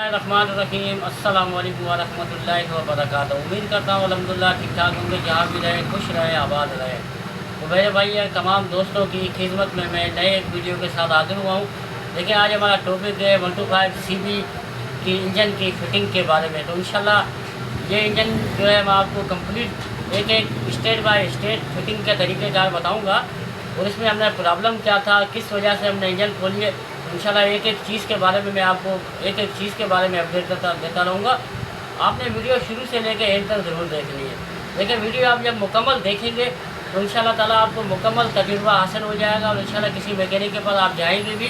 रहमानिर्रहीम अस्सलाम वालेकुम व रहमतुल्लाहि व बरकातहू। उम्मीद करता हूँ अल्हम्दुलिल्लाह ठीक ठाक होंगे, जहाँ भी रहे खुश रहे आबाद रहे। तो मेरे भाई है तमाम दोस्तों की खिदमत में मैं नए एक वीडियो के साथ हाजिर हुआ हूँ। देखिए आज हमारा टॉपिक है 125 CB की इंजन की फ़िटिंग के बारे में। तो इंशाल्लाह ये इंजन जो है मैं आपको कंप्लीट एक एक स्टेट बाय स्टेट फिटिंग के तरीक़ेकार बताऊँगा और इसमें हमने प्रॉब्लम क्या था, किस वजह से हमने इंजन खोली है। इंशाल्लाह एक एक चीज़ के बारे में मैं आपको एक एक चीज़ के बारे में अपडेट देता रहूँगा। आपने वीडियो शुरू से लेकर एंड तक ज़रूर देखनी है। देखिए वीडियो आप जब मुकम्मल देखेंगे तो इंशाल्लाह ताला आपको मुकम्मल तजुर्बा हासिल हो जाएगा और इंशाल्लाह किसी मैकेनिक के पास आप जाएंगे भी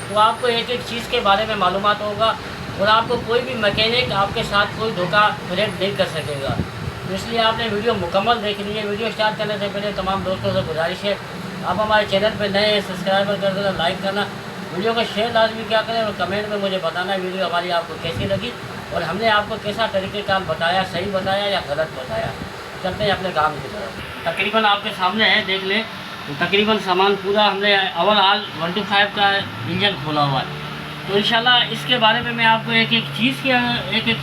तो आपको एक एक चीज़ के बारे में मालूमात होगा और आपको कोई भी मैकेनिक आपके साथ कोई धोखा धड़ी नहीं कर सकेगा। तो इसलिए आपने वीडियो मुकम्मल देखनी है। वीडियो स्टार्ट करने से पहले तमाम दोस्तों से गुजारिश है, आप हमारे चैनल पर नए हैं सब्सक्राइबर कर देना, लाइक करना, वीडियो को शेयर लाजमी क्या करें और कमेंट में मुझे बताना वीडियो हमारी आपको कैसी लगी और हमने आपको कैसा तरीक़ेकार बताया, सही बताया या गलत बताया। चलते हैं अपने काम की तरफ। तकरीबन आपके सामने है, देख लें। तो तकरीबन सामान पूरा हमने ओवरऑल 125 का इंजन खोला हुआ है। तो इंशाल्लाह इसके बारे में मैं आपको एक एक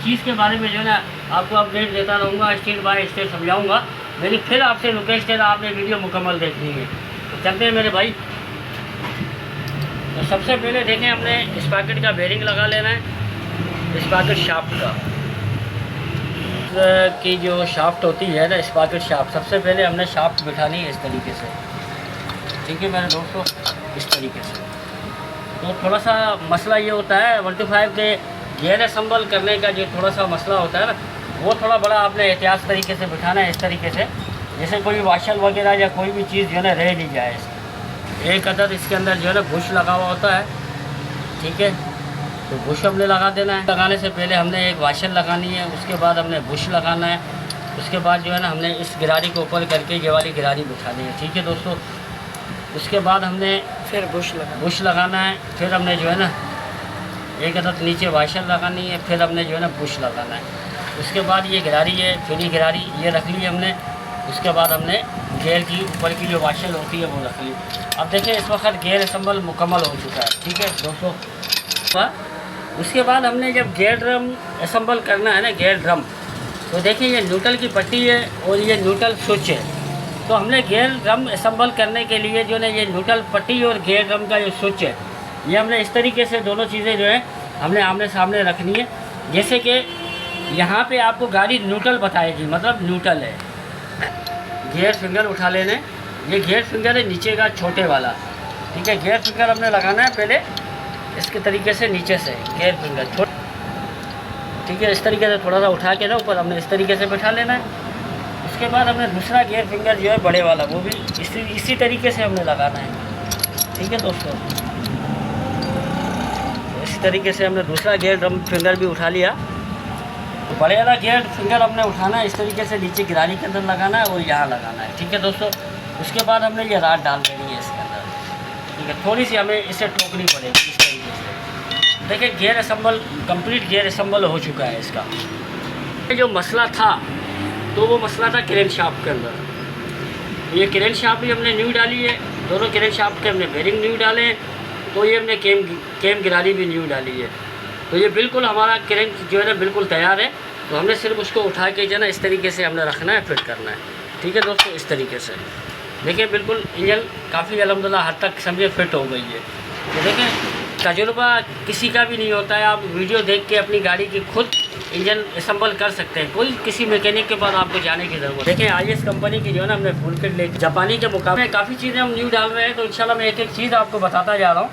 चीज़ के बारे में जो है ना आपको अपडेट देता रहूँगा, स्टेप बाय स्टेप समझाऊँगा। मेरी फिर आपसे रिक्वेस्ट है, आपने वीडियो मुकम्मल देखनी है। तो चलते हैं मेरे भाई। तो सबसे पहले देखें हमने स्पॉकेट का बेरिंग लगा लेना है। स्पॉकेट शाफ्ट का की जो शाफ्ट होती है ना, स्पॉकेट शाफ्ट, सबसे पहले हमने शाफ्ट बिठानी है इस तरीके से। ठीक है मेरे दोस्तों, इस तरीके से। तो थोड़ा सा मसला ये होता है 125 के गियर असम्बल करने का जो थोड़ा सा मसला होता है ना, वो थोड़ा बड़ा आपने एहतियात तरीके से बिठाना है इस तरीके से, जैसे कोई वाशल वगैरह या कोई भी चीज़ जो है ना रह नहीं जाए। एक अदद इसके अंदर जो है ना बुश लगा हुआ होता है। ठीक है, तो बुश हमने लगा देना है। लगाने से पहले हमने एक वाशर लगानी है, उसके बाद हमने बुश लगाना है, उसके बाद जो है ना हमने इस गिरारी को ऊपर करके ये वाली गिरारी बिठानी है। ठीक है दोस्तों, उसके बाद हमने फिर बुश लगाना है, फिर हमने जो है ना एक अदद नीचे वाशर लगानी है, फिर हमने जो है ना बुश लगाना है। उसके बाद ये गिरारी है, फिर ये गिरारी ये रख ली हमने। उसके बाद हमने गेयर की ऊपर की जो वाशल होती है वो रख ली। अब देखिए इस वक्त गेयर असम्बल मुकम्मल हो चुका है। ठीक है दोस्तों, उसके बाद हमने जब गेयर ड्रम असम्बल करना है ना, गेयर ड्रम, तो देखिए ये न्यूट्रल की पट्टी है और ये न्यूट्रल स्विच है। तो हमने गेयर ड्रम असम्बल करने के लिए जो है ये न्यूट्रल पट्टी और गेयर ड्रम का जो स्विच है, ये हमने इस तरीके से दोनों चीज़ें जो है हमने आमने सामने रखनी है। जैसे कि यहाँ पे आपको गाड़ी न्यूट्रल बताएगी, मतलब न्यूट्रल है। गियर फिंगर उठा लेने, ये गियर फिंगर है नीचे का छोटे वाला। ठीक है, गियर फिंगर हमने लगाना है पहले इसके तरीके से नीचे से गियर फिंगर छोटा। ठीक है, इस तरीके से थोड़ा सा उठा के ना ऊपर हमने इस तरीके से बैठा लेना है। उसके बाद हमने दूसरा गियर फिंगर जो है बड़े वाला, वो भी इसी तरीके से हमने लगाना है। ठीक है दोस्तों, इसी तरीके से हमने दूसरा गियर ड्रम फिंगर भी उठा लिया। तो बड़े वाला गियर फिंगर हमने उठाना है, इस तरीके से नीचे गिरारी के अंदर लगाना है और यहाँ लगाना है। ठीक है दोस्तों, उसके बाद हमने ये राड डाल देनी है इसके अंदर। ठीक है, थोड़ी सी हमें इसे ठोकनी पड़ेगी इस तरीके से। देखिए गियर असम्बल कंप्लीट गियर असम्बल हो चुका है इसका। ये जो मसला था तो वो मसला था क्रेन शाफ्ट के अंदर। ये क्रेन शाफ्ट भी हमने न्यू डाली है, दोनों क्रेन शाफ्ट के हमने बेरिंग न्यू डाले हैं। तो ये हमने केम गिरारी भी न्यू डाली है। तो ये बिल्कुल हमारा क्रेन जो है ना बिल्कुल तैयार है। तो हमने सिर्फ उसको उठा के जो है ना इस तरीके से हमने रखना है, फिट करना है। ठीक है दोस्तों, इस तरीके से देखिए बिल्कुल इंजन काफ़ी अल्हम्दुलिल्लाह हद तक समझे फिट हो गई है। तो देखें तजुर्बा किसी का भी नहीं होता है, आप वीडियो देख के अपनी गाड़ी की खुद इंजन असम्बल कर सकते हैं, कोई किसी मैकेनिक के पास आपको जाने की ज़रूरत। देखें IS कंपनी की जो है ना हमने फुल किट ले, जापानी के मुकाबले काफ़ी चीज़ें हम न्यू डाल रहे हैं। तो इंशाल्लाह मैं एक एक चीज़ आपको बताता जा रहा हूँ।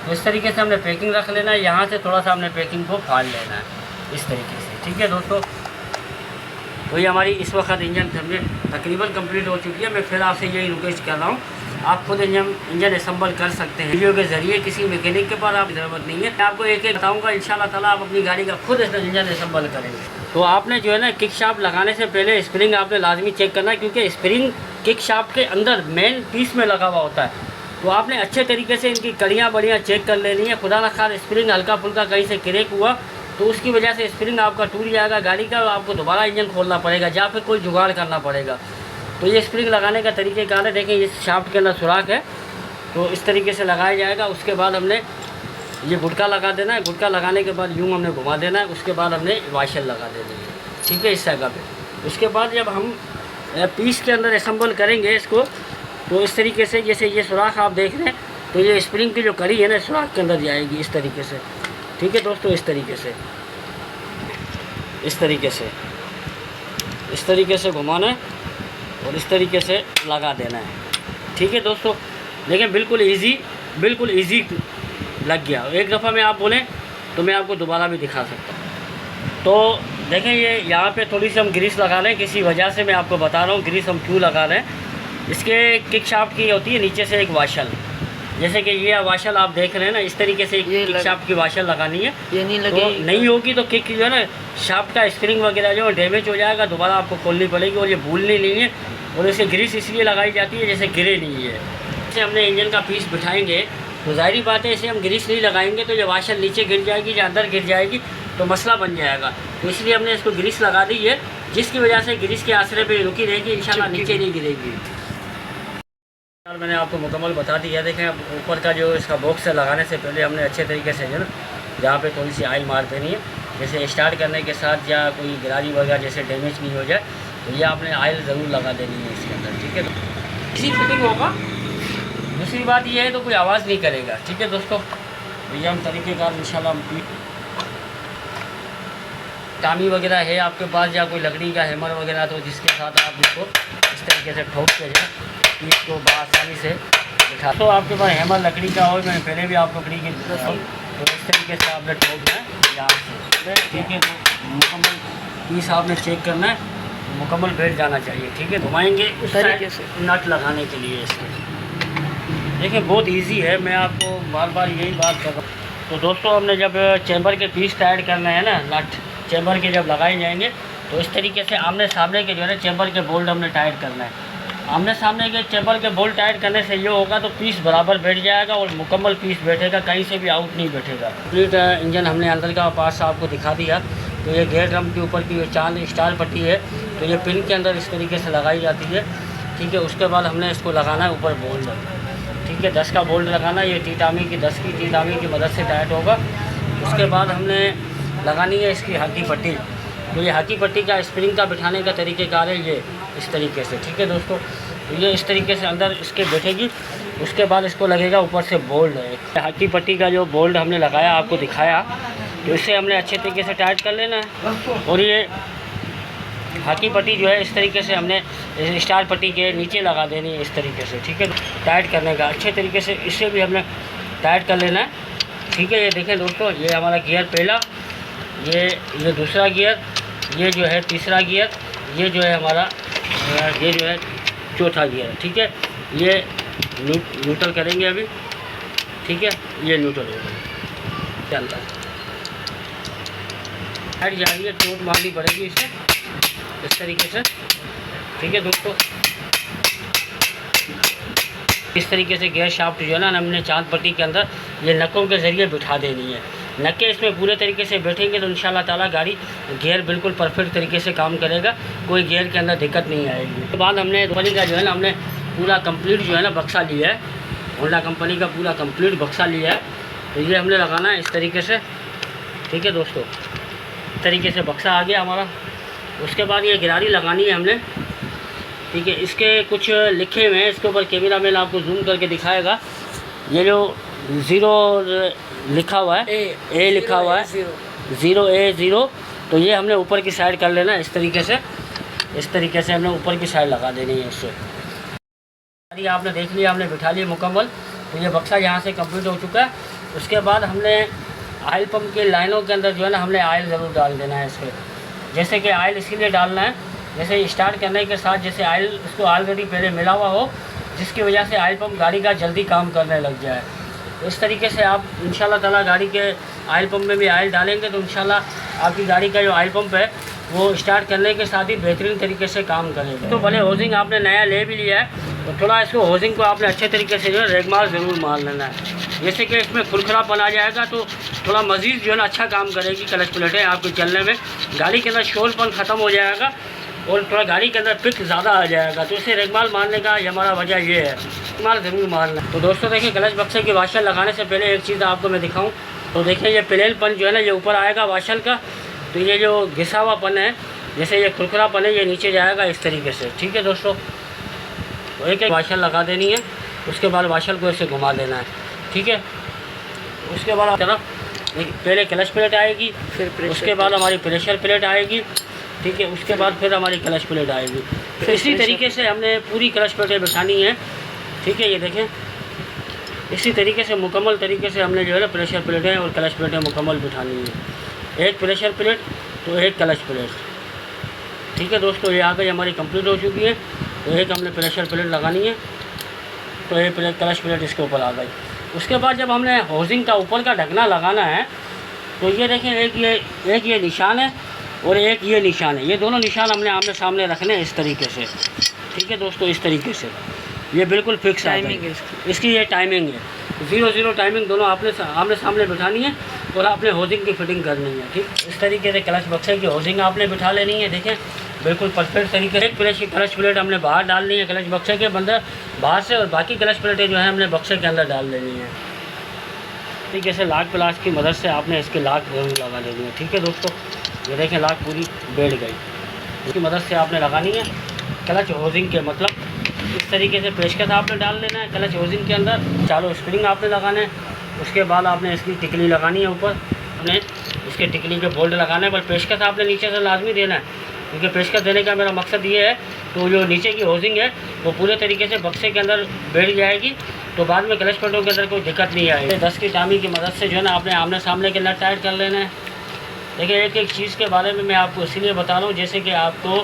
तो इस तरीके से हमने पैकिंग रख लेना है, यहाँ से थोड़ा सा हमने पैकिंग को फाड़ लेना है इस तरीके से। ठीक है दोस्तों, तो ये हमारी इस वक्त इंजन हमने तकरीबन कंप्लीट हो चुकी है। मैं फिर आपसे यही रिक्वेस्ट कर रहा हूँ, आप खुद इंजन असम्बल कर सकते हैं वीडियो के ज़रिए, किसी मैकेनिक के पास आपकी ज़रूरत नहीं है। मैं आपको एक एक बताऊँगा, इंशाल्लाह ताला आप अपनी गाड़ी का खुद इंजन असम्बल करेंगे। तो आपने जो है ना किक शाफ्ट लगाने से पहले स्प्रिंग आपने लाजमी चेक करना है, क्योंकि स्प्रिंग किक शाफ्ट के अंदर मेन पीस में लगा हुआ होता है। तो आपने अच्छे तरीके से इनकी कड़ियाँ बड़ियाँ चेक कर लेनी है। खुदा न खास स्प्रिंग हल्का फुल्का कहीं से क्रैक हुआ तो उसकी वजह से स्प्रिंग आपका टूट जाएगा गाड़ी का, आपको दोबारा इंजन खोलना पड़ेगा या फिर कोई जुगाड़ करना पड़ेगा। तो ये स्प्रिंग लगाने का तरीक़ेकार है। देखें इस शाफ्ट के अंदर सुराख है, तो इस तरीके से लगाया जाएगा। उसके बाद हमने ये गुटका लगा देना है। गुटका लगाने के बाद यूँ हमने घुमा देना है। उसके बाद हमने वाशर लगा देनी है, ठीक है, इस जगह पे। उसके बाद जब हम पीस के अंदर असम्बल करेंगे इसको, तो इस तरीके से जैसे ये सुराख आप देख रहे हैं, तो ये स्प्रिंग की जो कड़ी है ना सुराख के अंदर जाएगी इस तरीके से, ठीक है दोस्तों। इस तरीके से घुमाना है और इस तरीके से लगा देना है, ठीक है दोस्तों। लेकिन बिल्कुल इजी लग गया। एक दफ़ा में आप बोलें तो मैं आपको दोबारा भी दिखा सकता हूँ। तो देखें, ये यहाँ पे थोड़ी सी हम ग्रीस लगा रहे हैं, किसी वजह से मैं आपको बता रहा हूँ ग्रीस हम क्यों लगा रहे हैं। इसके किक शाफ्ट की होती है नीचे से एक वाशल, जैसे कि ये वाशल आप देख रहे हैं ना, इस तरीके से किक शाफ्ट की वाशल लगानी है। ये नहीं तो नहीं होगी तो किक जो है ना शाफ्ट का स्प्रिंग वगैरह जो डैमेज हो जाएगा, दोबारा आपको खोलनी पड़ेगी। और ये भूलनी नहीं है, और इसे ग्रीस इसलिए लगाई जाती है जैसे गिरे नहीं है। जैसे हमने इंजन का पीस बिठाएंगे तो ज़ाहिरी बात है, इसे हम ग्रीस नहीं लगाएंगे तो ये वाशल नीचे गिर जाएगी या अंदर गिर जाएगी तो मसला बन जाएगा। तो इसलिए हमने इसको ग्रीस लगा दी है, जिसकी वजह से ग्रीस के आसरे पे रुकी रहेगी, इंशाल्लाह नीचे नहीं गिरेगी। मैंने आपको मुकम्मल बता दिया। देखें, अब ऊपर का जो इसका बॉक्स है लगाने से पहले हमने अच्छे तरीके से जो ना जहाँ पे थोड़ी सी ऑयल मार देनी है, जैसे स्टार्ट करने के साथ या कोई गिरारी वगैरह जैसे डैमेज नहीं हो जाए, तो ये आपने ऑयल ज़रूर लगा देनी है इसके अंदर, ठीक है। इसी फिटिंग होगा। दूसरी बात ये है तो कोई आवाज़ नहीं करेगा, ठीक है दोस्तों। ये हम तरीक़ेकार इंशाल्लाह टामी वगैरह है आपके पास या कोई लकड़ी का हैमर वगैरह, तो जिसके साथ आप इसको इस तरीके से ठोक के जो पीस को आसानी से बिठा। तो आपके पास हैमर लकड़ी का हो, मैंने पहले भी आपको लकड़ी की तो इस तरीके से आपने ठोकना है यहाँ से, ठीक है। तो मुकम्मल पीस आपने चेक करना है, मुकम्मल बैठ जाना चाहिए, ठीक है। घुमाएंगे उस तरीके से नट लगाने के लिए इसके। देखिए बहुत इजी है, मैं आपको बार बार यही बात कर रहा हूँ। तो दोस्तों, हमने जब चैम्बर के पीस टाइट करना है ना, नट चैम्बर के जब लगाए जाएंगे तो इस तरीके से आमने सामने के जो है चैम्बर के बोल्ट हमने टाइट करना है। आमने सामने के चैम्बर के बोल्ट टाइट करने से ये होगा तो पीस बराबर बैठ जाएगा और मुकम्मल पीस बैठेगा, कहीं से भी आउट नहीं बैठेगा। कंप्लीट इंजन हमने अंदर का पार्ट्स आपको दिखा दिया। तो ये गेयर ड्रम के ऊपर की जो चांद स्टार पट्टी है, तो ये पिन के अंदर इस तरीके से लगाई जाती है, ठीक है। उसके बाद हमने इसको लगाना है ऊपर बोल्ट, ठीक है। 10 का बोल्ट लगाना, ये टी-टामी की 10 की टी-टामी की मदद से टाइट होगा। उसके बाद हमने लगानी है इसकी हाकी पट्टी। तो ये हाकी पट्टी का स्प्रिंग का बिठाने का तरीक़ेकार है ये इस तरीके से, ठीक है दोस्तों। तो ये इस तरीके से अंदर इसके बैठेगी। उसके बाद इसको लगेगा ऊपर से बोल्ट है। हाकी पट्टी का जो बोल्ट हमने लगाया आपको दिखाया, तो इससे हमने अच्छे तरीके से टाइट कर लेना है। और ये हाकी पट्टी जो है इस तरीके से हमने स्टार पट्टी के नीचे लगा देनी है इस तरीके से, ठीक है। टाइट करने का अच्छे तरीके से इससे भी हमने टाइट कर लेना है, ठीक है। ये देखें दोस्तों, ये हमारा गियर पहला, ये दूसरा गियर, ये जो है तीसरा गियर, ये जो है हमारा ये जो है चौथा गियर, ठीक है। ये न्यूट्रल करेंगे अभी, ठीक है। ये न्यूट्रल होगा, चलता है हट जा रही है, चोट मारनी पड़ेगी इसे इस तरीके से, ठीक है दोस्तों। इस तरीके से गियर शाफ्ट जो है ना हमने चांद पट्टी के अंदर ये नकों के ज़रिए बिठा देनी है। नक्के इसमें पूरे तरीके से बैठेंगे तो इंशाल्लाह ताला गाड़ी गियर बिल्कुल परफेक्ट तरीके से काम करेगा, कोई गियर के अंदर दिक्कत नहीं आएगी। उसके बाद हमने कंपनी का जो है ना हमने पूरा कंप्लीट जो है ना बक्सा लिया है, होंडा कंपनी का पूरा कंप्लीट बक्सा लिया है। तो ये हमने लगाना है इस तरीके से, ठीक है दोस्तों। इस तरीके से बक्सा आ गया हमारा। उसके बाद ये गिरारी लगानी है हमने, ठीक है। इसके कुछ लिखे हुए हैं, इसके ऊपर कैमरा मैन आपको जूम करके दिखाएगा। ये जो 0 लिखा हुआ है, ए लिखा हुआ है, 0A0, तो ये हमने ऊपर की साइड कर लेना इस तरीके से। इस तरीके से हमने ऊपर की साइड लगा देनी है इससे। आपने देख लिया, हमने बिठा लिया मुकम्मल। तो ये बक्सा यहाँ से कंप्लीट हो चुका है। उसके बाद हमने ऑयल पंप के लाइनों के अंदर जो है ना हमने ऑयल ज़रूर डाल देना है इसके। जैसे कि ऑयल इसीलिए डालना है, जैसे स्टार्ट करने के साथ जैसे ऑयल इसको ऑलरेडी पहले मिला हुआ हो, जिसकी वजह से ऑयल पंप गाड़ी का जल्दी काम करने लग जाए। तो इस तरीके से आप इंशाल्लाह ताला गाड़ी के ऑयल पंप में भी ऑयल डालेंगे तो इंशाल्लाह आपकी गाड़ी का जो ऑयल पंप है वो स्टार्ट करने के साथ ही बेहतरीन तरीके से काम करेगा। तो भले होजिंग आपने नया ले भी लिया है तो थोड़ा इसको होजिंग को आपने अच्छे तरीके से जो है रेगमार ज़रूर मार लेना है, जैसे कि इसमें खुरखुरापन आ जाएगा तो थोड़ा मज़ीद जो है ना अच्छा काम करेगी क्लच प्लेटें आपके चलने में। गाड़ी के अंदर शोरपन ख़त्म हो जाएगा और थोड़ा गाड़ी के अंदर पिक ज़्यादा आ जाएगा। तो इसे रेगमाल मारने का हमारा वजह ये है, रेगमाल ज़रूर मारना। तो दोस्तों देखिए, क्लच बक्से की वाशर लगाने से पहले एक चीज़ आपको मैं दिखाऊँ। तो देखिए ये प्लेनपन जो है ना, ये ऊपर आएगा वाशर का। तो ये जो घिसा हुआपन है, जैसे ये खुरखुरापन है, ये नीचे जाएगा इस तरीके से। ठीक है दोस्तों, तो एक वाशर लगा देनी है। उसके बाद वाशर को ऐसे घुमा देना है। ठीक है, उसके बाद तरफ पहले क्लच प्लेट आएगी, फिर उसके बाद हमारी प्रेशर प्लेट आएगी। ठीक है, उसके बाद फिर हमारी क्लच प्लेट आएगी। तो इसी तरीके से हमने पूरी क्लच प्लेटें बिठानी है। ठीक है, ये देखें, इसी तरीके से मुकम्मल तरीके से हमने जो है ना प्रेशर प्लेटें और क्लच प्लेटें मुकम्मल बिठानी है। एक प्रेशर प्लेट तो एक क्लच प्लेट। ठीक है दोस्तों, ये आ गई हमारी कंप्लीट हो चुकी है। तो एक हमने प्रेशर प्लेट लगानी है, तो ये क्लच प्लेट इसके ऊपर आ गई। उसके बाद जब हमने हाउसिंग का ऊपर का ढकना लगाना है, तो ये देखें, एक ये निशान है और एक ये निशान है। ये दोनों निशान हमने आमने सामने रखने हैं इस तरीके से। ठीक है दोस्तों, इस तरीके से ये बिल्कुल फिक्स टाइमिंग है इसकी। ये टाइमिंग है 0-0 टाइमिंग, दोनों आपने आमने सामने बिठानी है और आपने हाउसिंग की फिटिंग करनी है। ठीक, इस तरीके से क्लच बक्से की हाउसिंग आपने बिठा लेनी है। देखें, बिल्कुल परफेक्ट तरीके से। एक क्लच प्लेट हमने बाहर डालनी है क्लच बक्से के अंदर बाहर से, और बाकी क्लच प्लेटें जो है हमने बक्से के अंदर डाल लेनी है। तरीके से लाक प्लास की मदद से आपने इसके लाक जरूर लगा लेनी है। ठीक है दोस्तों, ये देखें लाक पूरी बैठ गई। इसकी मदद से आपने लगानी है क्लच हाउसिंग के, मतलब इस तरीके से पेचकस आपने डाल लेना है क्लच हाउसिंग के अंदर। चारों स्प्रिंग आपने लगाना है। उसके बाद आपने इसकी टिकली लगानी है ऊपर, आपने इसके टिकली के बोल्ट लगाना है। पर पेचकस आपने नीचे से लाजमी देना है, क्योंकि पेचकस देने का मेरा मकसद ये है तो जो नीचे की हाउसिंग है वो पूरे तरीके से बक्से के अंदर बैठ जाएगी, तो बाद में क्लच प्लेटों के अंदर कोई दिक्कत नहीं आएगी। 10 की टामी की मदद से जो है ना आपने आमने सामने के नट टाइट कर लेना है। देखिए, एक एक चीज़ के बारे में मैं आपको इसीलिए बता रहा हूँ जैसे कि आपको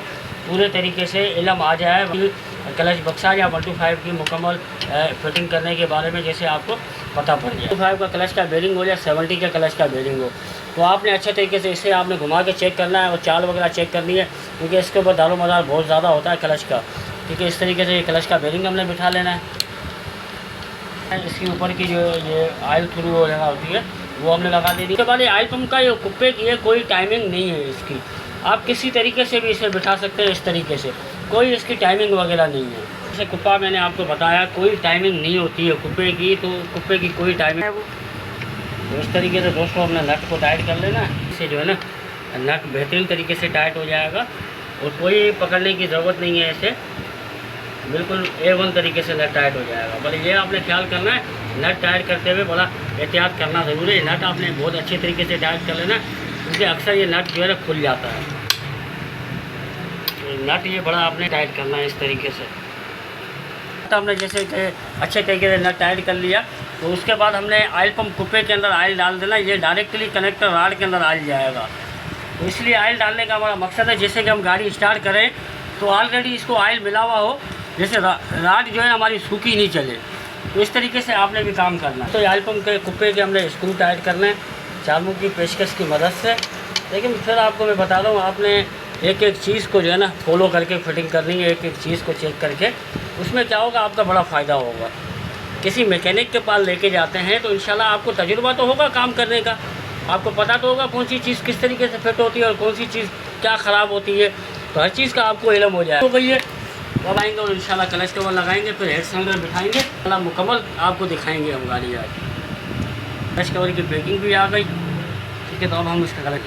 पूरे तरीके से इल्म आ जाए क्लच बक्सा या 125 की मुकम्मल फिटिंग करने के बारे में, जैसे आपको पता पड़ जाए। 125 का क्लच का बेरिंग हो या 70 का क्लच का बेरिंग हो, तो आपने अच्छे तरीके से इसे आपने घुमा के चेक करना है और चाल वगैरह चेक करनी है, क्योंकि इसके ऊपर दारो मदार बहुत ज़्यादा होता है क्लच का। ठीक है, इस तरीके से ये क्लच का बेरिंग हमने बिठा लेना है। इसके ऊपर की जो ये ऑयल थ्रू वगैरह होती है वो हमने लगा देनी है। उसके बाद ये ऑयल पम्प का ये कुप्पे की है, कोई टाइमिंग नहीं है इसकी। आप किसी तरीके से भी इसे बिठा सकते हैं, इस तरीके से कोई इसकी टाइमिंग वगैरह नहीं है। जैसे कुप्पा मैंने आपको बताया, कोई टाइमिंग नहीं होती है कुप्पे की, तो कुप्पे की कोई टाइमिंग है वो। तो इस तरीके से दोस्तों हमने नट को टाइट कर लेना है। इससे जो है ना नट बेहतरीन तरीके से टाइट हो जाएगा और कोई पकड़ने की ज़रूरत नहीं है। इसे बिल्कुल A1 तरीके से नट टाइट हो जाएगा। बल्कि ये आपने ख्याल करना है, नट टाइट करते हुए बड़ा एहतियात करना ज़रूरी है। नट आपने बहुत अच्छे तरीके से टाइट कर लेना, क्योंकि अक्सर ये नट जो है ना खुल जाता है। तो नट ये बड़ा आपने टाइट करना है इस तरीके से। तो हमने जैसे अच्छे तरीके से नट टाइट कर लिया, तो उसके बाद हमने ऑयल पम्प कुप्पे के अंदर ऑयल डाल देना। ये डायरेक्टली कनेक्टर राड के अंदर ऑयल जाएगा। तो इसलिए ऑयल डालने का हमारा मकसद है जैसे कि हम गाड़ी स्टार्ट करें तो ऑलरेडी इसको ऑयल मिला हुआ हो, जैसे राड जो है हमारी सूखी नहीं चले। तो इस तरीके से आपने भी काम करना है। तो ऑयल पम्प के कुप्पे के हमने स्क्रू टाइट करना है चाबुक की पेचकस की मदद से। लेकिन फिर आपको मैं बता रहा हूँ, आपने एक एक चीज़ को जो है ना फॉलो करके फिटिंग करनी है, एक एक चीज़ को चेक करके। उसमें क्या होगा, आपका बड़ा फ़ायदा होगा। किसी मैकेनिक के पास लेके जाते हैं तो इंशाल्लाह आपको तजुर्बा तो होगा काम करने का, आपको पता तो होगा कौन सी चीज़ किस तरीके से फिट होती है और कौन सी चीज़ क्या ख़राब होती है। तो हर चीज़ का आपको इल्म हो जाए। तो भैया अब आएँगे और इंशाल्लाह क्लच कवर लगाएंगे, फिर हेड सिलेंडर बिठाएंगे, इंशाल्लाह मुकम्मल आपको दिखाएंगे हम गाड़ी आज। क्लच कवर की पैकिंग भी आ गई। ठीक है, तो अब हम इसका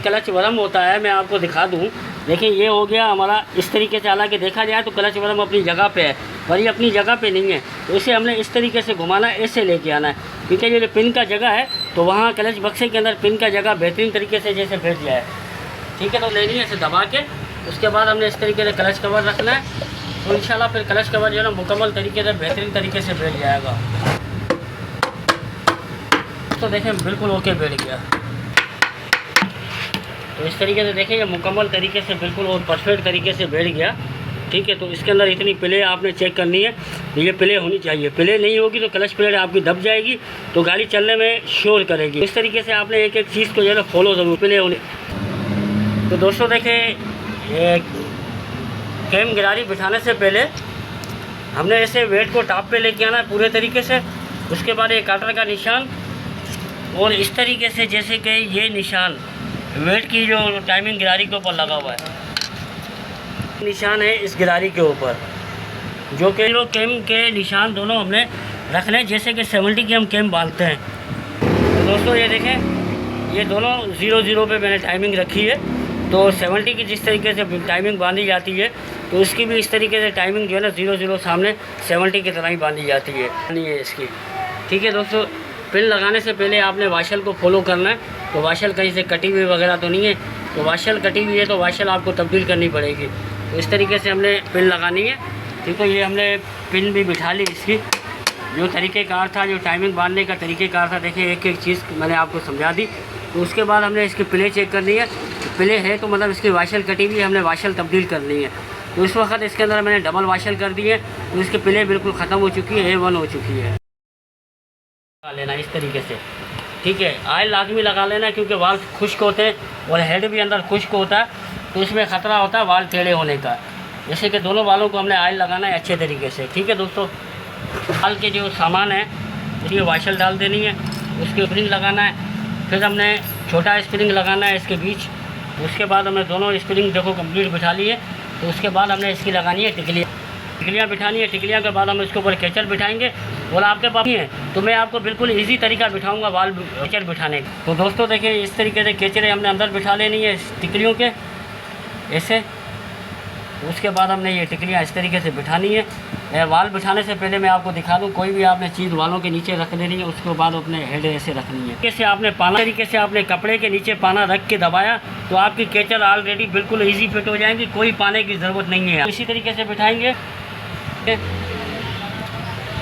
क्लच वरम होता है, मैं आपको दिखा दूँ। देखिए, ये हो गया हमारा इस तरीके से। हालांकि देखा जाए तो क्लच वरम अपनी जगह पे है, पर ये अपनी जगह पे नहीं है। तो इसे हमने इस तरीके से घुमाना है, ऐसे लेके आना है, क्योंकि ये पिन का जगह है तो वहाँ क्लच बक्से के अंदर पिन का जगह बेहतरीन तरीके से जैसे बैठ जाए। ठीक है, तो लेनी है इसे दबा के। उसके बाद हमने इस तरीके से क्लच कवर रखना है, तो इंशाल्लाह फिर क्लच कवर जो है ना मुकम्मल तरीके से बेहतरीन तरीके से बैठ जाएगा। तो देखें बिल्कुल ओके बैठ गया। तो इस तरीके से देखें ये मुकम्मल तरीके से बिल्कुल और परफेक्ट तरीके से बैठ गया। ठीक है, तो इसके अंदर इतनी प्ले आपने चेक करनी है, ये प्ले होनी चाहिए। प्ले नहीं होगी तो क्लच प्लेट आपकी दब जाएगी, तो गाड़ी चलने में शोर करेगी। इस तरीके से आपने एक एक चीज़ को जो है ना फॉलो ज़रूर प्ले होने। तो दोस्तों देखें, कैम गिरारी बिठाने से पहले हमने ऐसे वेट को टॉप पे लेके आना है पूरे तरीके से। उसके बाद एक काटर का निशान और इस तरीके से जैसे कि ये निशान वेट की जो टाइमिंग गिरारी के ऊपर लगा हुआ है, निशान है इस गिरारी के ऊपर, जो कि कैम के निशान दोनों हमने रख लें, जैसे कि 70 की हम कैम बांधते हैं। तो दोस्तों ये देखें, ये दोनों 0-0 पे मैंने टाइमिंग रखी है। तो 70 की जिस तरीके से टाइमिंग बांधी जाती है, तो उसकी भी इस तरीके से टाइमिंग जो है ना 0-0 सामने 70 की तरह ही बांधी जाती है। नहीं है इसकी, ठीक है दोस्तों। पिन लगाने से पहले आपने वाशल को फॉलो करना है। तो वाशल कहीं से कटी हुई वगैरह तो नहीं है, तो वाशल कटी हुई है तो वाशल आपको तब्दील करनी पड़ेगी। तो इस तरीके से हमने पिन लगानी है, ठीक है। ये हमने पिन भी बिठा ली। इसकी जो तरीक़ेकार था, जो टाइमिंग बांधने का तरीक़ेकार था, देखिए एक एक चीज़ मैंने आपको समझा दी। तो उसके बाद हमने इसकी प्ले चेक करनी है। प्ले है तो मतलब इसकी वाशल कटी हुई है, हमने वाशल तब्दील करनी है। तो इस वक्त इसके अंदर मैंने डबल वाशल कर दी है, तो इसकी प्ले बिल्कुल ख़त्म हो चुकी है, A1 हो चुकी है। लगा लेना इस तरीके से, ठीक है। ऑयल लाजमी लगा लेना, क्योंकि वाल खुश्क होते हैं और हेड भी अंदर खुश्क होता है, तो इसमें ख़तरा होता है वाल टेढ़े होने का। जैसे कि दोनों वालों को हमने ऑयल लगाना है अच्छे तरीके से, ठीक है दोस्तों। वाल के जो सामान है उसमें वाशल डाल देनी है, उसके स्प्रिंग लगाना है, फिर हमने छोटा स्प्रिंग लगाना है इसके बीच। उसके बाद हमने दोनों स्प्रिंग देखो कंप्लीट बिठा ली है। तो उसके बाद हमने इसकी लगानी है टिकलियाँ बिठानी है। टिकलियाँ के बाद हम इसके ऊपर कैचर बिठाएंगे। और आपके पास है तो मैं आपको बिल्कुल इजी तरीका बिठाऊंगा वाल कैचर बिठाने का। तो दोस्तों देखिए, इस तरीके से कैचरें हमने अंदर बिठा लेनी है टिकलियों के ऐसे। उसके बाद हमने ये टिकलियाँ इस तरीके से बिठानी है। वाल बिठाने से पहले मैं आपको दिखा दूँ, कोई भी आपने चीज़ वालों के नीचे रख देनी है, उसके बाद अपने हेड ऐसे रखनी है। कैसे आपने पाना तरीके से आपने कपड़े के नीचे पाना रख के दबाया, तो आपकी कैचर ऑलरेडी बिल्कुल ईजी फिट हो जाएंगी, कोई पाने की ज़रूरत नहीं है। इसी तरीके से बिठाएंगे।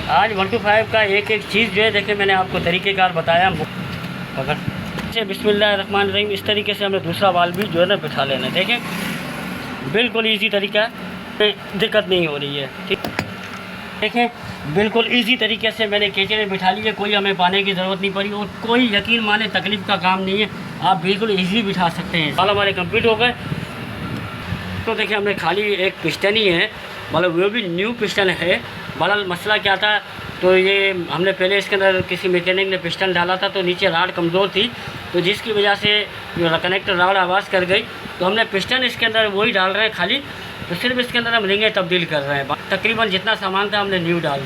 आज 1 to 5 का एक एक चीज़ जो है देखिए मैंने आपको तरीक़ेकार बताया। अगर बिस्मिल्लाहिर्रहमानिर्रहीम इस तरीके से हमें दूसरा वाल भी जो है ना बिठा लेना। देखें बिल्कुल इजी तरीका है, दिक्कत नहीं हो रही है, ठीक। देखें बिल्कुल इजी तरीके से मैंने कैचरें बिठा ली है, कोई हमें पाने की ज़रूरत नहीं पड़ी और कोई यकीन माने तकलीफ़ का काम नहीं है, आप बिल्कुल इजी बिठा सकते हैं। वाल हमारे कंप्लीट हो गए। तो देखिए हमने खाली एक पिस्टन ही है, मतलब वो भी न्यू पिस्टन है। बहरहाल मसला क्या था, तो ये हमने पहले इसके अंदर किसी मैकेनिक ने पिस्टन डाला था, तो नीचे राड कमज़ोर थी, तो जिसकी वजह से जो कनेक्टर राड आवाज़ कर गई। तो हमने पिस्टन इसके अंदर वही डाल रहे हैं खाली, तो सिर्फ इसके अंदर हम रिंगें तब्दील कर रहे हैं। तकरीबन जितना सामान था हमने न्यू डाल।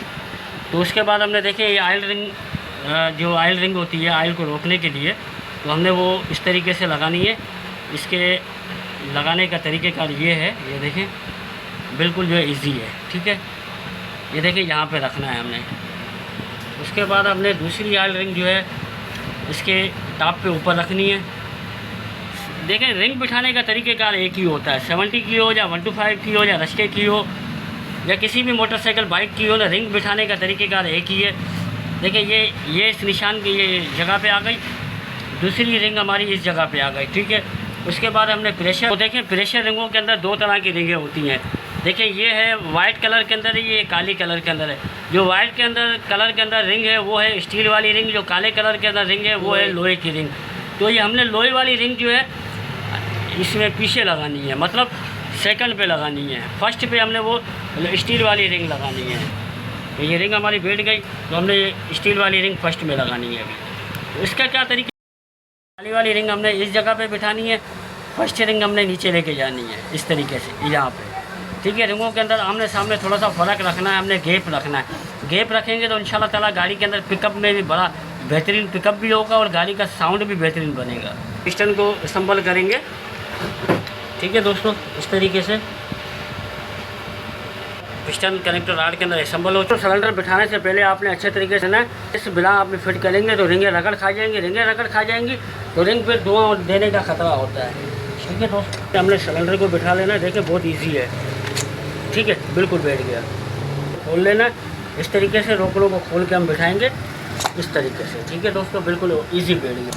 तो उसके बाद हमने देखे ये ऑयल रिंग, जो ऑयल रिंग होती है ऑयल को रोकने के लिए, तो हमने वो इस तरीके से लगानी है। इसके लगाने का तरीक़ेकार ये है, ये देखें बिल्कुल जो है ईजी है, ठीक है। ये देखिए यहाँ पे रखना है हमने। उसके बाद हमने दूसरी ऑयल रिंग जो है इसके टॉप पे ऊपर रखनी है। देखें रिंग बिठाने का तरीक़ेकार एक ही होता है, 70 की हो या 1 to 5 की हो या रश्के की हो या किसी भी मोटरसाइकिल बाइक की हो ना, रिंग बिठाने का तरीक़ेकार एक ही है। देखिए ये इस निशान की ये जगह पे आ गई, दूसरी रिंग हमारी इस जगह पे आ गई, ठीक है। उसके बाद हमने प्रेशर, तो देखें प्रेशर रिंगों के अंदर 2 तरह की रिंगें होती हैं। देखिए ये है वाइट कलर के अंदर है, ये काली कलर के अंदर है। जो वाइट के अंदर कलर के अंदर रिंग है वो है स्टील वाली रिंग, जो काले कलर के अंदर रिंग है वो है लोहे की रिंग। तो ये हमने लोहे वाली रिंग जो है इसमें पीछे लगानी है, मतलब सेकंड पे लगानी है। फर्स्ट पे हमने वो स्टील वाली रिंग लगानी है। तो ये रिंग हमारी बैठ गई, तो हमने ये स्टील वाली रिंग फर्स्ट में लगानी है। अभी तो इसका क्या तरीका, काली वाली रिंग हमने इस जगह पे बिठानी है, फर्स्ट रिंग हमने नीचे लेके जानी है इस तरीके से यहाँ पे, ठीक है। रिंगों के अंदर आमने सामने थोड़ा सा फ़र्क रखना है, हमने गैप रखना है। गैप रखेंगे तो इंशाल्लाह ताला गाड़ी के अंदर पिकअप में भी बड़ा बेहतरीन पिकअप भी होगा और गाड़ी का साउंड भी बेहतरीन बनेगा। पिस्टन को असम्बल करेंगे, ठीक है दोस्तों। इस तरीके से पिस्टन कनेक्टर राड के अंदर असम्बल हो। तो सिलेंडर बिठाने से पहले आपने अच्छे तरीके से ना इस बिना आप में फिट करेंगे तो रिंगें रगड़ खा जाएंगी, रिंगें रगड़ खा जाएंगी तो रिंग पे धुआं देने का ख़तरा होता है, ठीक है दोस्तों। हमने सिलेंडर को बिठा लेना, देखिए बहुत ईजी है, ठीक है, बिल्कुल बैठ गया। खोल लेना इस तरीके से, रोकड़ों को खोल के हम बिठाएंगे इस तरीके से, ठीक है दोस्तों, बिल्कुल ईजी बैठ गया।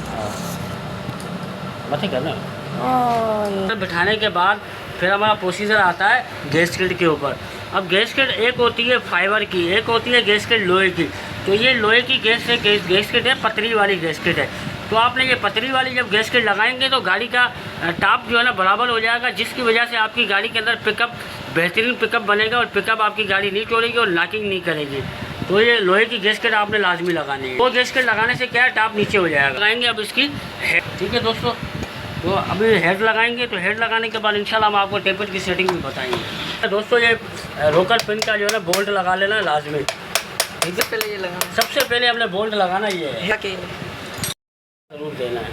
मत करना। बिठाने के बाद फिर हमारा प्रोसीजर आता है गैस्केट के ऊपर। अब गैस्केट एक होती है फाइबर की, एक होती है गैस्केट लोहे की। तो ये लोहे की गैस्केट है, पतली वाली गैस्केट है। तो आपने ये पतली वाली जब गैस्केट लगाएंगे तो गाड़ी का टॉप जो है ना बराबर हो जाएगा, जिसकी वजह से आपकी गाड़ी के अंदर पिकअप बेहतरीन पिकअप बनेगा और पिकअप आपकी गाड़ी नहीं तोड़ेगी और लॉकिंग नहीं करेगी। तो ये लोहे की गैस्केट आपने लाजमी लगानी है। वो गैस्केट लगाने से क्या है, टॉप नीचे हो जाएगा। लगाएंगे अब इसकी, ठीक है दोस्तों। तो अभी हेड लगाएंगे, तो हेड लगाने के बाद इंशाल्लाह हम आपको टेपर की सेटिंग भी बताएंगे। दोस्तों ये रोकर पिन का जो है ना बोल्ट लगा लेना लाजमी, ठीक है। पहले ये लगाना, सबसे पहले हमने बोल्ट लगाना ये है, ज़रूर देना है,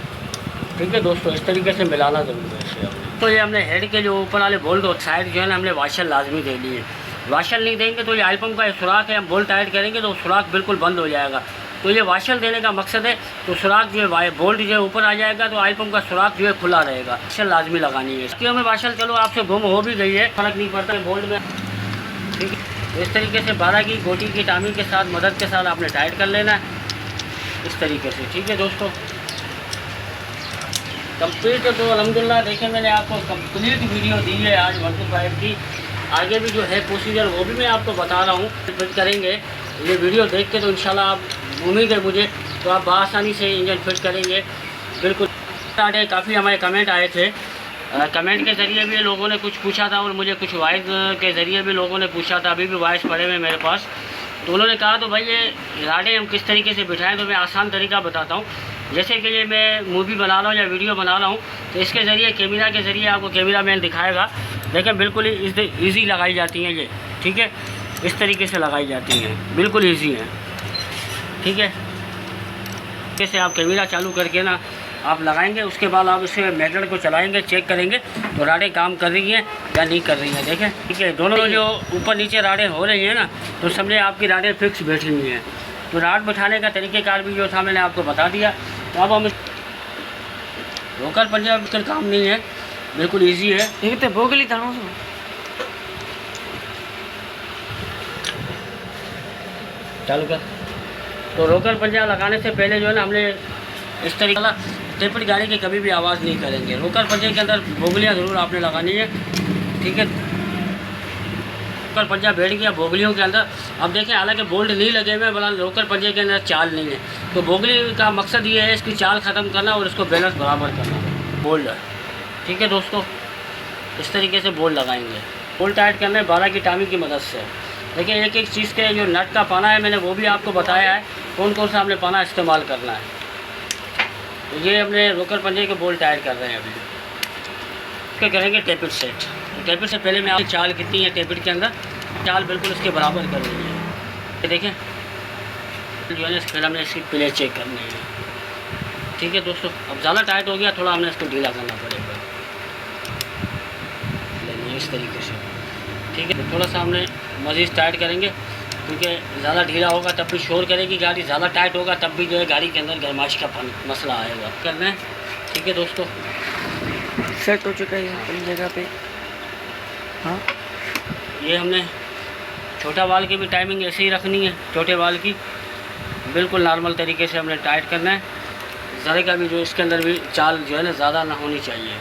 ठीक है दोस्तों। इस तरीके से मिलाना ज़रूर है इसे। तो ये हमने हेड के जो ऊपर वाले बोल्ट और साइड जो है ना हमने वाशर लाजमी दे लिए। वाशर नहीं देंगे तो ये ऑयल पंप का सुराख है, हम बोल्ट टाइट करेंगे तो सुराख बिल्कुल बंद हो जाएगा। तो ये वाशर देने का मकसद है, तो सुराख जो है बोल्ट जो है ऊपर आ जाएगा, तो ऑयल पंप का सुराख जो है खुला रहेगा। वाशर लाजमी लगानी है इसकी। हमें वाशर चलो आपसे गुम हो भी गई है, फ़र्क नहीं पड़ता है बोल्ट में, ठीक है। इस तरीके से 12 की गोटी की टामी के साथ मदद के साथ आपने टाइट कर लेना है इस तरीके से, ठीक है दोस्तों। कंप्लीट तो अल्हम्दुलिल्लाह देखें मैंने आपको कंप्लीट वीडियो दी है आज 1 to 5 की। आगे भी जो है प्रोसीजर वो भी मैं आपको बता रहा हूँ, फिट करेंगे। ये वीडियो देख के तो इंशाल्लाह आप, उम्मीद है मुझे, तो आप बआसानी से इंजन फिट करेंगे बिल्कुल। काफ़ी हमारे कमेंट आए थे, कमेंट के ज़रिए भी लोगों ने कुछ पूछा था और मुझे कुछ वॉइस के ज़रिए भी लोगों ने पूछा था, अभी भी वॉइस पड़े हुए मेरे पास। तो उन्होंने कहा तो भाई ये राडें हम किस तरीके से बिठाएं, तो मैं आसान तरीका बताता हूँ। जैसे कि ये मैं मूवी बना रहा हूँ या वीडियो बना रहा हूँ, तो इसके ज़रिए कैमरा के ज़रिए आपको कैमरा मैन दिखाएगा। लेकिन बिल्कुल ही ईजी लगाई जाती हैं ये, ठीक है। इस तरीके से लगाई जाती हैं, बिल्कुल ईजी है, ठीक है। कैसे आप कैमरा चालू करके ना आप लगाएंगे, उसके बाद आप इसे मेथड को चलाएंगे, चेक करेंगे तो राडें काम कर रही हैं या नहीं कर रही हैं, देखें, ठीक है। दोनों जो ऊपर नीचे राडें हो रही हैं ना, तो समझे आपकी राडें फिक्स बैठी हुई हैं। तो राड बैठाने का तरीक़ेकार भी जो था मैंने आपको बता दिया। तो अब हम रोकर पंजाब का काम नहीं है, बिल्कुल ईजी है। तो बोगली दानों से चालू कर। तो रोकर पंजा लगाने से पहले जो है ना हमने इस तरीके का टेपर गाड़ी की कभी भी आवाज़ नहीं करेंगे। रोकर पंजे के अंदर बोगलियाँ ज़रूर आपने लगानी है, ठीक है। रोकर पंजा बैठ गया बोगलियों के अंदर। अब देखें हालांकि बोल्ट नहीं लगे हुए, बना रोकर पंजे के अंदर चाल नहीं है। तो बोगली का मकसद ये है इसकी चाल ख़त्म करना और इसको बैलेंस बराबर करना बोल्ट, ठीक है दोस्तों। इस तरीके से बोल्ट लगाएंगे। बोल्ट टाइट करना है 12 की टामी की मदद से। देखिए एक एक चीज़ के जो नट का पाना है मैंने वो भी आपको बताया है, कौन कौन सा हमने पाना इस्तेमाल करना है। तो ये हमने रोकर पंजे के बोल्ट टाइट कर रहे हैं अभी। इसके करेंगे टेपिट सेट। तो टेपिट से पहले मैं आपकी चाल कितनी है टेपिट के अंदर, चाल बिल्कुल इसके बराबर कर रही है। ये देखें जो है ना, पहले हमने इसकी प्ले चेक करनी है, ठीक है दोस्तों। अब ज़्यादा टाइट हो गया, थोड़ा हमने इसको ढीला करना पड़ेगा इस तरीके से, ठीक है। तो थोड़ा सा हमने मज़ीद टाइट करेंगे, क्योंकि ज़्यादा ढीला होगा तब भी शोर करेगी गाड़ी, ज़्यादा टाइट होगा तब भी जो है गाड़ी के अंदर गर्माश का मसला आएगा। करना है, ठीक है दोस्तों। सेट हो चुका है अपनी जगह पे। हाँ, ये हमने छोटा वाल की भी टाइमिंग ऐसे ही रखनी है, छोटे वाल की बिल्कुल नॉर्मल तरीके से हमने टाइट करना है। ज़रे का भी जो इसके अंदर भी चाल जो है ना ज़्यादा ना होनी चाहिए,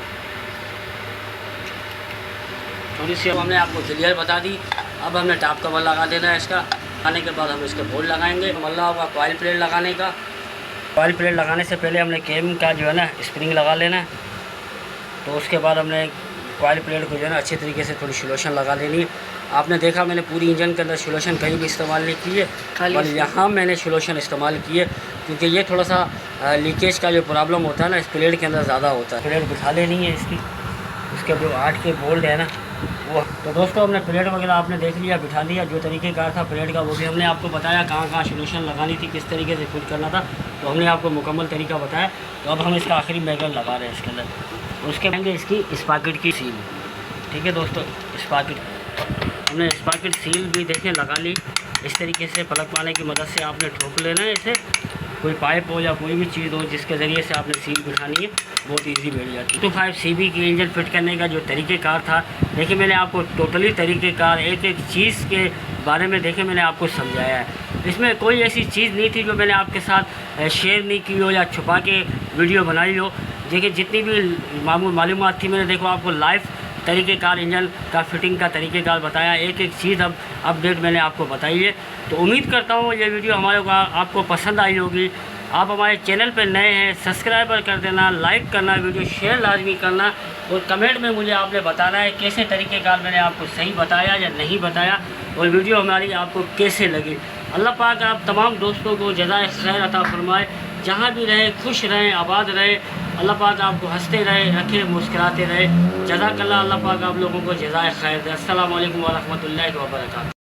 थोड़ी सी। अब हमने आपको क्लियर बता दी। अब हमने टॉप कवर लगा देना है इसका। लगाने के बाद हम इसके बोल्ट लगाएंगे। मल्ला होगा कॉइल प्लेट लगाने का। कॉइल प्लेट लगाने से पहले हमने केम का जो है ना स्प्रिंग लगा लेना है। तो उसके बाद हमने कॉइल प्लेट को जो है ना अच्छी तरीके से थोड़ी सोल्यूशन लगा देनी है। आपने देखा मैंने पूरी इंजन के अंदर सोल्यूशन कहीं भी इस्तेमाल नहीं की है, और यहाँ मैंने सोल्यूशन इस्तेमाल की है, क्योंकि ये थोड़ा सा लीकेज का जो प्रॉब्लम होता है ना इस प्लेट के अंदर ज़्यादा होता है। प्लेट बिठा लेनी है इसकी, इसके जो 8 के बोल्ट है ना वो। तो दोस्तों हमने प्लेट वगैरह आपने देख लिया, बिठा लिया। जो तरीक़ेकार था प्लेट का वो भी हमने आपको बताया, कहाँ कहाँ सोल्यूशन लगानी थी, किस तरीके से फिट करना था, तो हमने आपको मुकम्मल तरीका बताया। तो अब हम इसका आखिरी मैगर लगा रहे हैं इसके अंदर। उसके लेंगे इसकी स्पाकेट की सील, ठीक है दोस्तों। स्पाकेट हमने स्पाकेट सील भी देखें लगा ली। इस तरीके से पलक पाने की मदद से आपने ठोक लेना है इसे। कोई पाइप हो या कोई भी चीज़ हो जिसके ज़रिए से आपने सील बिठानी है, बहुत इजी बैठ जाती है। 2.5 CB की इंजन फिट करने का जो तरीक़ेकार था, देखिए मैंने आपको टोटली तरीक़ेकार एक एक चीज़ के बारे में देखे मैंने आपको समझाया है। इसमें कोई ऐसी चीज़ नहीं थी जो मैंने आपके साथ शेयर नहीं की हो या छुपा के वीडियो बनाई हो। देखिए जितनी भी मालूमात थी मैंने देखो आपको लाइव तरीक़ेकार इंजन का फिटिंग का तरीक़ेकार बताया, एक एक चीज़ अब अपडेट मैंने आपको बताई है। तो उम्मीद करता हूँ ये वीडियो हमारे को आपको पसंद आई होगी। आप हमारे चैनल पर नए हैं, सब्सक्राइबर कर देना, लाइक करना, वीडियो शेयर लाजमी करना, और कमेंट में मुझे आपने बताना है कैसे तरीक़ेकार मैंने आपको सही बताया या नहीं बताया, और वीडियो हमारी आपको कैसे लगी। अल्लाह पाक आप तमाम दोस्तों को जज़ाए खैर अता फरमाए। जहाँ भी रहे खुश रहें, आबाद रहे। अल्लाह पाक आपको हंसते रहे, रखे, मुस्कुराते रहे। जज़ाकल्लाह, अल्लाह पाक आप लोगों को जज़ाए खैर दे। अस्सलामु अलैकुम व रहमतुल्लाहि व बरकातहू।